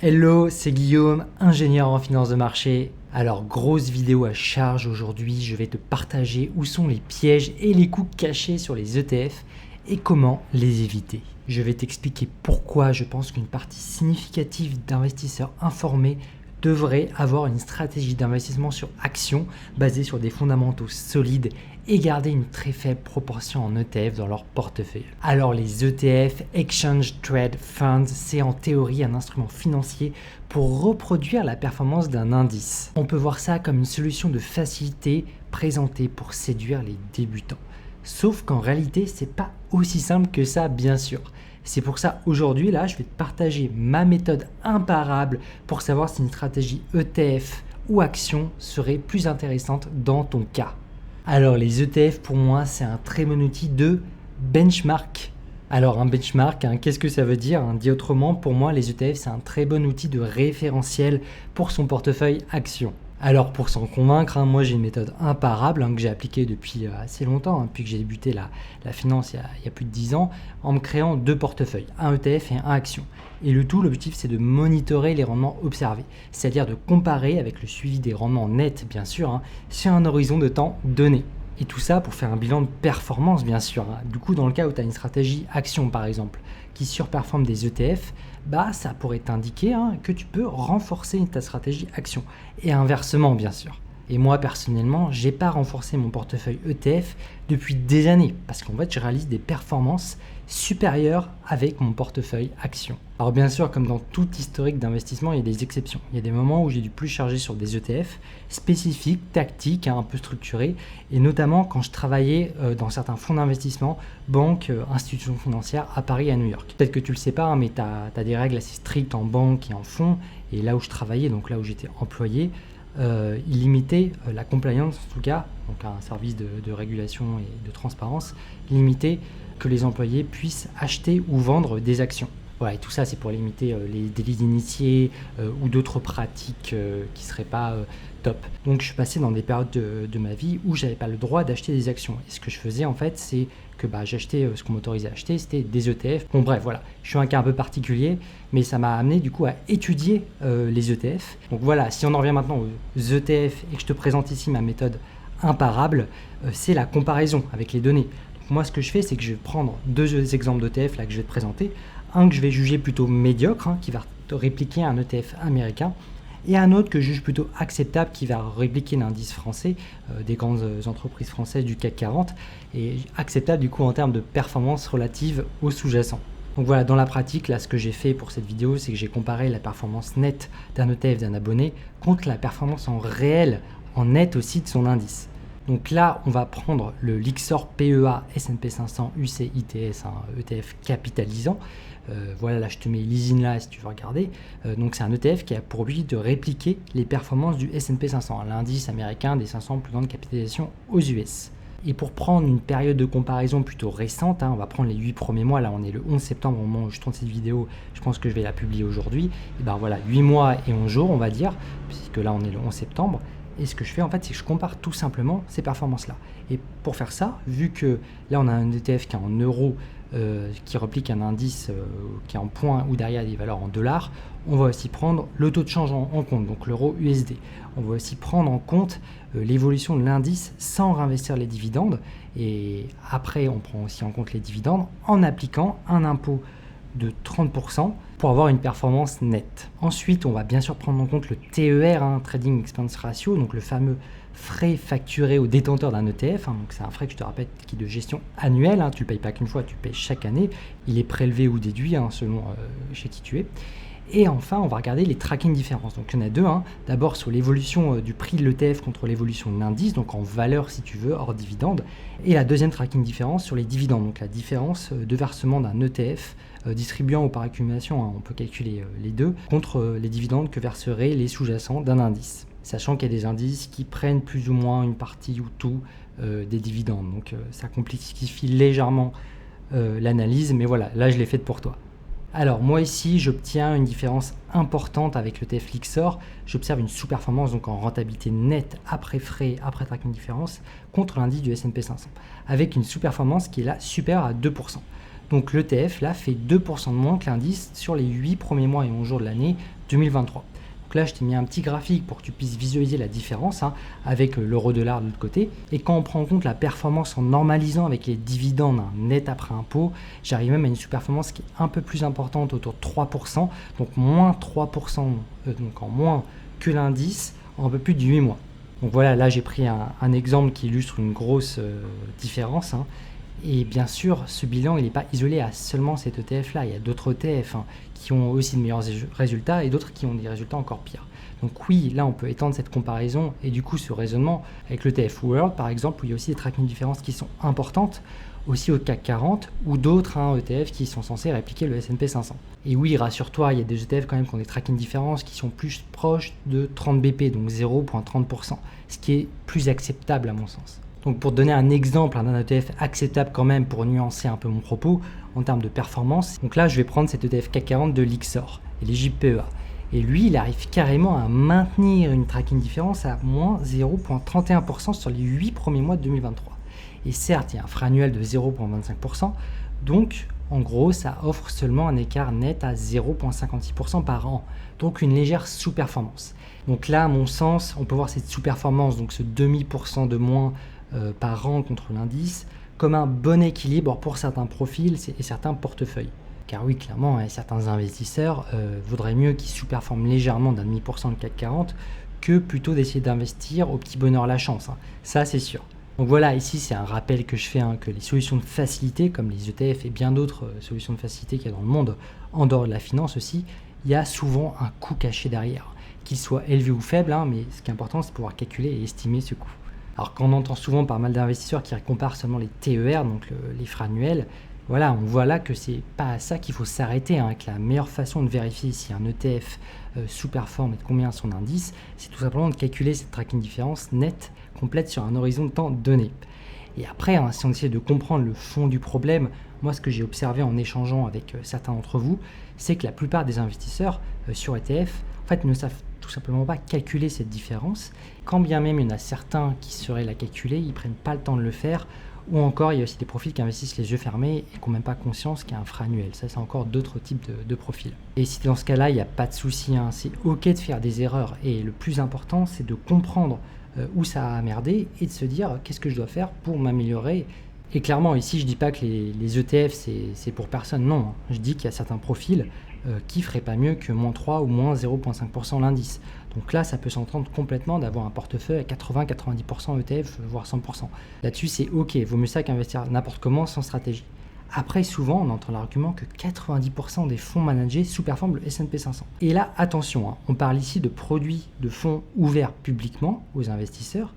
Hello, c'est Guillaume, ingénieur en finance de marché. Alors, grosse vidéo à charge aujourd'hui, je vais te partager où sont les pièges et les coups cachés sur les ETF et comment les éviter. Je vais t'expliquer pourquoi je pense qu'une partie significative d'investisseurs informés devrait avoir une stratégie d'investissement sur actions basée sur des fondamentaux solides et garder une très faible proportion en ETF dans leur portefeuille. Alors les ETF, Exchange Trade Funds, c'est en théorie un instrument financier pour reproduire la performance d'un indice. On peut voir ça comme une solution de facilité présentée pour séduire les débutants. Sauf qu'en réalité, c'est pas aussi simple que ça, bien sûr. C'est pour ça aujourd'hui, là, je vais te partager ma méthode imparable pour savoir si une stratégie ETF ou action serait plus intéressante dans ton cas. Alors les ETF pour moi c'est un très bon outil de benchmark. Alors un benchmark, qu'est-ce que ça veut dire? Dit autrement, pour moi les ETF c'est un très bon outil de référentiel pour son portefeuille action. Alors pour s'en convaincre, moi j'ai une méthode imparable que j'ai appliquée depuis assez longtemps, depuis que j'ai débuté la finance il y a plus de 10 ans, en me créant deux portefeuilles, un ETF et un action. Et l'objectif c'est de monitorer les rendements observés, c'est-à-dire de comparer avec le suivi des rendements nets bien sûr, sur un horizon de temps donné. Et tout ça pour faire un bilan de performance bien sûr. Du coup dans le cas où tu as une stratégie action par exemple, qui surperforme des ETF, ça pourrait t'indiquer que tu peux renforcer ta stratégie action. Et inversement bien sûr. Et moi personnellement, j'ai pas renforcé mon portefeuille ETF depuis des années parce qu'en fait je réalise des performances supérieures avec mon portefeuille action. Alors bien sûr, comme dans tout historique d'investissement, il y a des exceptions. Il y a des moments où j'ai dû plus charger sur des ETF spécifiques, tactiques, un peu structurés, et notamment quand je travaillais dans certains fonds d'investissement, banques, institutions financières à Paris et à New York. Peut-être que tu le sais pas, mais tu as des règles assez strictes en banque et en fonds, et là où je travaillais, donc là où j'étais employé, il limitait la compliance, en tout cas, donc un service de régulation et de transparence, limitait que les employés puissent acheter ou vendre des actions. Voilà, et tout ça, c'est pour limiter les délits d'initiés ou d'autres pratiques qui ne seraient pas top. Donc, je suis passé dans des périodes de ma vie où je n'avais pas le droit d'acheter des actions. Et ce que je faisais, en fait, c'est que j'achetais ce qu'on m'autorisait à acheter, c'était des ETF. Bon, bref, voilà, je suis un cas un peu particulier, mais ça m'a amené du coup à étudier les ETF. Donc voilà, si on en revient maintenant aux ETF et que je te présente ici ma méthode imparable, c'est la comparaison avec les données. Donc, moi, ce que je fais, c'est que je vais prendre deux exemples d'ETF là que je vais te présenter. Un que je vais juger plutôt médiocre, qui va répliquer un ETF américain, et un autre que je juge plutôt acceptable, qui va répliquer l'indice français, des grandes entreprises françaises du CAC 40, et acceptable du coup en termes de performance relative au sous-jacent. Donc voilà, dans la pratique, là, ce que j'ai fait pour cette vidéo, c'est que j'ai comparé la performance nette d'un ETF d'un abonné contre la performance en réel, en net aussi de son indice. Donc là, on va prendre le Lyxor PEA S&P 500 UCITS, un ETF capitalisant. Voilà, là je te mets l'ISIN là si tu veux regarder. Donc c'est un ETF qui a pour but de répliquer les performances du S&P 500, l'indice américain des 500 plus grandes capitalisations aux US. Et pour prendre une période de comparaison plutôt récente, on va prendre les 8 premiers mois, là on est le 11 septembre au moment où je tourne cette vidéo, je pense que je vais la publier aujourd'hui. Et voilà, 8 mois et 11 jours on va dire, puisque là on est le 11 septembre. Et ce que je fais en fait, c'est que je compare tout simplement ces performances-là. Et pour faire ça, vu que là on a un ETF qui est en euros, qui replique un indice qui est en points ou derrière des valeurs en dollars, on va aussi prendre le taux de change en compte, donc l'euro USD. On va aussi prendre en compte l'évolution de l'indice sans réinvestir les dividendes. Et après, on prend aussi en compte les dividendes en appliquant un impôt de 30% pour avoir une performance nette. Ensuite, on va bien sûr prendre en compte le TER, Trading Expense Ratio, donc le fameux frais facturé au détenteur d'un ETF. Donc c'est un frais que je te rappelle qui est de gestion annuelle. Tu ne le payes pas qu'une fois, tu le payes chaque année. Il est prélevé ou déduit selon chez qui tu es. Et enfin, on va regarder les tracking différences. Donc il y en a deux. D'abord sur l'évolution du prix de l'ETF contre l'évolution de l'indice, donc en valeur si tu veux, hors dividende. Et la deuxième tracking différence sur les dividendes, donc la différence de versement d'un ETF distribuant ou par accumulation, on peut calculer les deux, contre les dividendes que verseraient les sous-jacents d'un indice. Sachant qu'il y a des indices qui prennent plus ou moins une partie ou tout des dividendes. Donc ça complexifie légèrement l'analyse, mais voilà, là je l'ai faite pour toi. Alors moi ici, j'obtiens une différence importante avec l'ETF Lyxor. J'observe une sous-performance donc en rentabilité nette après frais, après tracking différence, contre l'indice du S&P 500, avec une sous-performance qui est là supérieure à 2%. Donc l'ETF là fait 2% de moins que l'indice sur les 8 premiers mois et 11 jours de l'année 2023. Donc là, je t'ai mis un petit graphique pour que tu puisses visualiser la différence avec l'euro-dollar de l'autre côté. Et quand on prend en compte la performance en normalisant avec les dividendes net après impôt, j'arrive même à une sous-performance qui est un peu plus importante, autour de 3%, donc moins 3%, donc en moins que l'indice, en un peu plus de 8 mois. Donc voilà, là j'ai pris un exemple qui illustre une grosse différence. Et bien sûr, ce bilan, il n'est pas isolé à seulement cet ETF-là. Il y a d'autres ETF qui ont aussi de meilleurs résultats et d'autres qui ont des résultats encore pires. Donc oui, là, on peut étendre cette comparaison et du coup ce raisonnement avec l'ETF World, par exemple, où il y a aussi des tracking différences qui sont importantes, aussi au CAC 40 ou d'autres ETF qui sont censés répliquer le S&P 500. Et oui, rassure-toi, il y a des ETF quand même qui ont des tracking différences qui sont plus proches de 30 BP, donc 0,30%, ce qui est plus acceptable à mon sens. Donc pour te donner un exemple d'un ETF acceptable quand même pour nuancer un peu mon propos en termes de performance, donc là je vais prendre cet ETF CAC 40 de l'IXOR et les JPEA. Et lui, il arrive carrément à maintenir une tracking différence à moins 0,31% sur les 8 premiers mois de 2023. Et certes, il y a un frein annuel de 0,25%, donc en gros, ça offre seulement un écart net à 0,56% par an, donc une légère sous-performance. Donc là, à mon sens, on peut voir cette sous-performance, donc ce demi% de moins par an contre l'indice, comme un bon équilibre pour certains profils et certains portefeuilles. Car oui, clairement, certains investisseurs voudraient mieux qu'ils sous-performent légèrement d'un demi pour cent de CAC 40 que plutôt d'essayer d'investir au petit bonheur la chance. Ça, c'est sûr. Donc voilà, ici, c'est un rappel que je fais que les solutions de facilité, comme les ETF et bien d'autres solutions de facilité qu'il y a dans le monde, en dehors de la finance aussi, il y a souvent un coût caché derrière, qu'il soit élevé ou faible, mais ce qui est important, c'est de pouvoir calculer et estimer ce coût. Alors qu'on entend souvent par mal d'investisseurs qui comparent seulement les TER, donc les frais annuels, voilà, on voit là que c'est pas à ça qu'il faut s'arrêter, que la meilleure façon de vérifier si un ETF sous-performe et de combien son indice, c'est tout simplement de calculer cette tracking différence nette, complète sur un horizon de temps donné. Et après, si on essaie de comprendre le fond du problème, moi ce que j'ai observé en échangeant avec certains d'entre vous, c'est que la plupart des investisseurs sur ETF, en fait, ne savent tout simplement pas calculer cette différence. Quand bien même il y en a certains qui sauraient la calculer, ils ne prennent pas le temps de le faire. Ou encore, il y a aussi des profils qui investissent les yeux fermés et qui n'ont même pas conscience qu'il y a un frein annuel. Ça, c'est encore d'autres types de profils. Et si dans ce cas-là, il n'y a pas de souci, c'est OK de faire des erreurs. Et le plus important, c'est de comprendre où ça a merdé et de se dire qu'est-ce que je dois faire pour m'améliorer. Et clairement, ici, je ne dis pas que les ETF, c'est pour personne. Non, je dis qu'il y a certains profils qui ne feraient pas mieux que moins 3 ou moins 0,5% l'indice. Donc là, ça peut s'entendre complètement d'avoir un portefeuille à 80-90% ETF, voire 100%. Là-dessus, c'est OK, vaut mieux ça qu'investir n'importe comment sans stratégie. Après, souvent, on entend l'argument que 90% des fonds managés sous-performent le S&P 500. Et là, attention, on parle ici de produits de fonds ouverts publiquement aux investisseurs.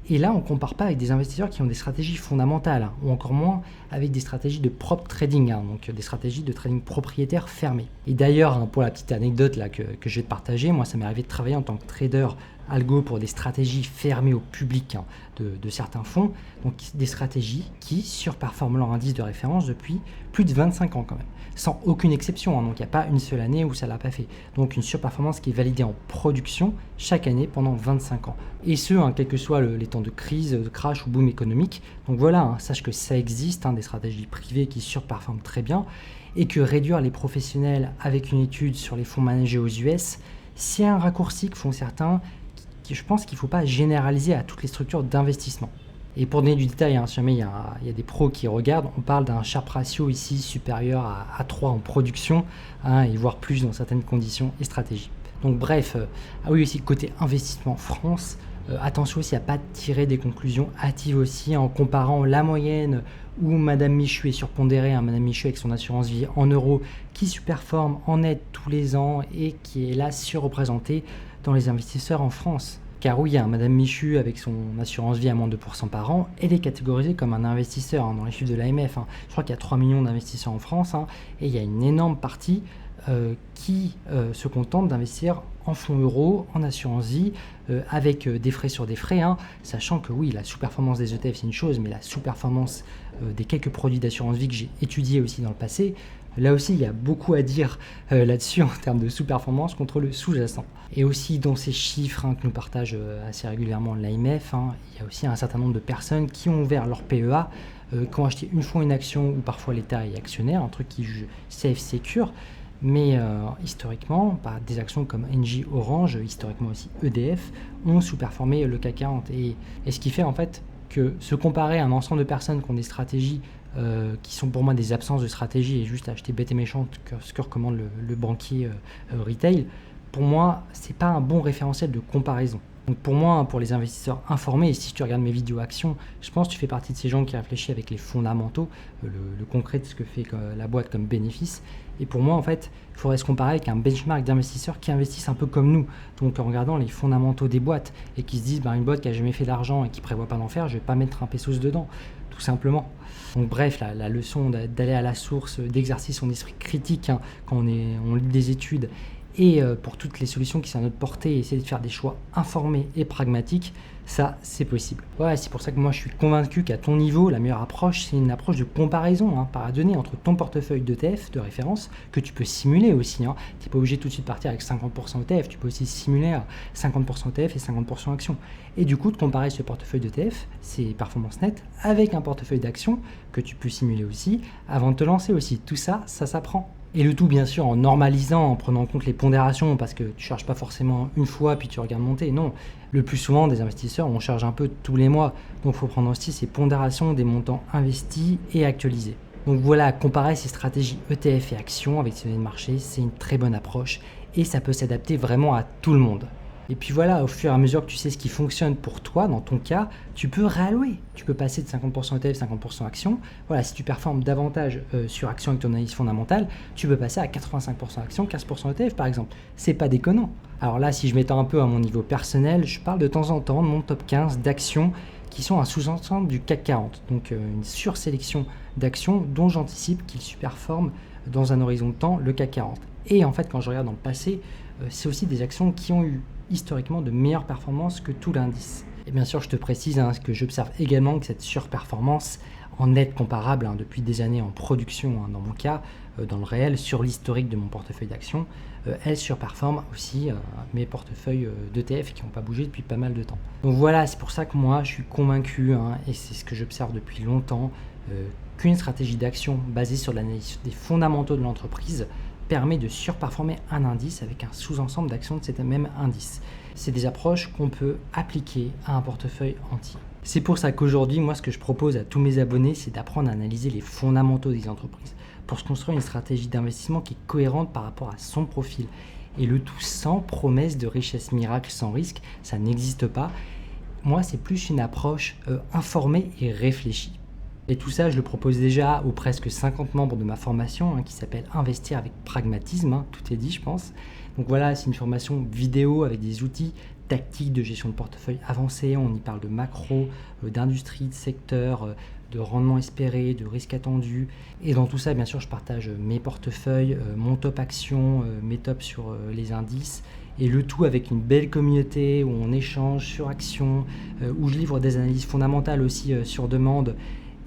Et là, on ne compare pas avec des investisseurs qui ont des stratégies fondamentales, ou encore moins avec des stratégies de prop trading, donc des stratégies de trading propriétaire fermées. Et d'ailleurs, pour la petite anecdote là, que je vais te partager, moi ça m'est arrivé de travailler en tant que trader algo pour des stratégies fermées au public de certains fonds, donc des stratégies qui surperforment leur indice de référence depuis plus de 25 ans quand même, sans aucune exception, donc il n'y a pas une seule année où ça ne l'a pas fait. Donc une surperformance qui est validée en production chaque année pendant 25 ans. Et ce, quel que soient les temps de crise, de crash ou boom économique. Donc voilà, sache que ça existe, des stratégies privées qui surperforment très bien, et que réduire les professionnels avec une étude sur les fonds managés aux US, c'est un raccourci que font certains, qui je pense qu'il ne faut pas généraliser à toutes les structures d'investissement. Et pour donner du détail, si jamais il y a des pros qui regardent, on parle d'un Sharpe ratio ici supérieur à 3 en production, et voire plus dans certaines conditions et stratégies. Donc bref, oui aussi côté investissement France, attention aussi à ne pas tirer des conclusions hâtives aussi en comparant la moyenne où Madame Michu est surpondérée, Madame Michu avec son assurance vie en euros qui surperforme en net tous les ans et qui est là surreprésentée dans les investisseurs en France. Car oui, Madame Michu avec son assurance vie à moins de 2% par an, elle est catégorisée comme un investisseur dans les chiffres de l'AMF. Je crois qu'il y a 3 millions d'investisseurs en France et il y a une énorme partie qui se contentent d'investir en fonds euros, en assurance vie, avec des frais sur des frais, sachant que oui, la sous-performance des ETF c'est une chose, mais la sous-performance des quelques produits d'assurance vie que j'ai étudiés aussi dans le passé, là aussi il y a beaucoup à dire là-dessus en termes de sous-performance contre le sous-jacent. Et aussi dans ces chiffres que nous partage assez régulièrement l'AMF, il y a aussi un certain nombre de personnes qui ont ouvert leur PEA qui ont acheté une fois une action ou parfois l'État est actionnaire, un truc qui juge safe, secure. Mais historiquement, des actions comme Engie, Orange, historiquement aussi EDF, ont sous-performé le CAC 40. Et ce qui fait en fait que se comparer à un ensemble de personnes qui ont des stratégies qui sont pour moi des absences de stratégie et juste acheter bête et méchante ce que recommande le banquier retail, pour moi, c'est pas un bon référentiel de comparaison. Donc pour moi, pour les investisseurs informés, et si tu regardes mes vidéos actions, je pense que tu fais partie de ces gens qui réfléchissent avec les fondamentaux, le concret de ce que fait la boîte comme bénéfice. Et pour moi, en fait, il faudrait se comparer avec un benchmark d'investisseurs qui investissent un peu comme nous, donc en regardant les fondamentaux des boîtes et qui se disent une boîte qui n'a jamais fait d'argent et qui ne prévoit pas d'en faire, je ne vais pas mettre un pesos dedans, tout simplement. Donc bref, la leçon d'aller à la source, d'exercer son esprit critique quand on lit des études, et pour toutes les solutions qui sont à notre portée, essayer de faire des choix informés et pragmatiques, ça c'est possible. Ouais, c'est pour ça que moi je suis convaincu qu'à ton niveau, la meilleure approche, c'est une approche de comparaison par à donner entre ton portefeuille d'ETF de référence, que tu peux simuler aussi. Tu n'es pas obligé tout de suite de partir avec 50% ETF, tu peux aussi simuler à 50% ETF et 50% actions. Et du coup, de comparer ce portefeuille d'ETF, c'est performance nette, avec un portefeuille d'actions que tu peux simuler aussi, avant de te lancer aussi. Tout ça, ça s'apprend. Et le tout, bien sûr, en normalisant, en prenant en compte les pondérations, parce que tu ne charges pas forcément une fois, puis tu regardes monter. Non, le plus souvent, des investisseurs, on charge un peu tous les mois. Donc, il faut prendre aussi ces pondérations des montants investis et actualisés. Donc voilà, comparer ces stratégies ETF et actions avec ces données de marché, c'est une très bonne approche et ça peut s'adapter vraiment à tout le monde. Et puis voilà, au fur et à mesure que tu sais ce qui fonctionne pour toi, dans ton cas, tu peux réallouer. Tu peux passer de 50% ETF, 50% actions. Voilà, si tu performes davantage sur actions avec ton analyse fondamentale, tu peux passer à 85% actions, 15% ETF par exemple. C'est pas déconnant. Alors là, si je m'étends un peu à mon niveau personnel, je parle de temps en temps de mon top 15 d'actions qui sont un sous-ensemble du CAC 40. Donc une sursélection d'actions dont j'anticipe qu'ils surperforment dans un horizon de temps le CAC 40. Et en fait, quand je regarde dans le passé, c'est aussi des actions qui ont eu historiquement de meilleures performances que tout l'indice. Et bien sûr, je te précise que j'observe également que cette surperformance en net comparable depuis des années en production, dans mon cas, dans le réel, sur l'historique de mon portefeuille d'actions, elle surperforme aussi mes portefeuilles d'ETF qui n'ont pas bougé depuis pas mal de temps. Donc voilà, c'est pour ça que moi, je suis convaincu, et c'est ce que j'observe depuis longtemps, qu'une stratégie d'action basée sur l'analyse des fondamentaux de l'entreprise permet de surperformer un indice avec un sous-ensemble d'actions de cet même indice. C'est des approches qu'on peut appliquer à un portefeuille entier. C'est pour ça qu'aujourd'hui, moi, ce que je propose à tous mes abonnés, c'est d'apprendre à analyser les fondamentaux des entreprises pour se construire une stratégie d'investissement qui est cohérente par rapport à son profil. Et le tout sans promesse de richesse miracle, sans risque, ça n'existe pas. Moi, c'est plus une approche informée et réfléchie. Et tout ça, je le propose déjà aux presque 50 membres de ma formation qui s'appelle Investir avec pragmatisme. Tout est dit, je pense. Donc voilà, c'est une formation vidéo avec des outils tactiques de gestion de portefeuille avancés. On y parle de macro, d'industrie, de secteur, de rendement espéré, de risque attendu. Et dans tout ça, bien sûr, je partage mes portefeuilles, mon top action, mes tops sur les indices. Et le tout avec une belle communauté où on échange sur action, où je livre des analyses fondamentales aussi sur demande.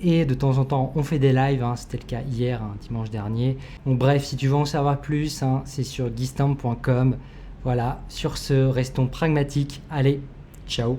Et de temps en temps, on fait des lives, c'était le cas hier, dimanche dernier. Donc bref, si tu veux en savoir plus, c'est sur guistamp.com. Voilà, sur ce, restons pragmatiques. Allez, ciao.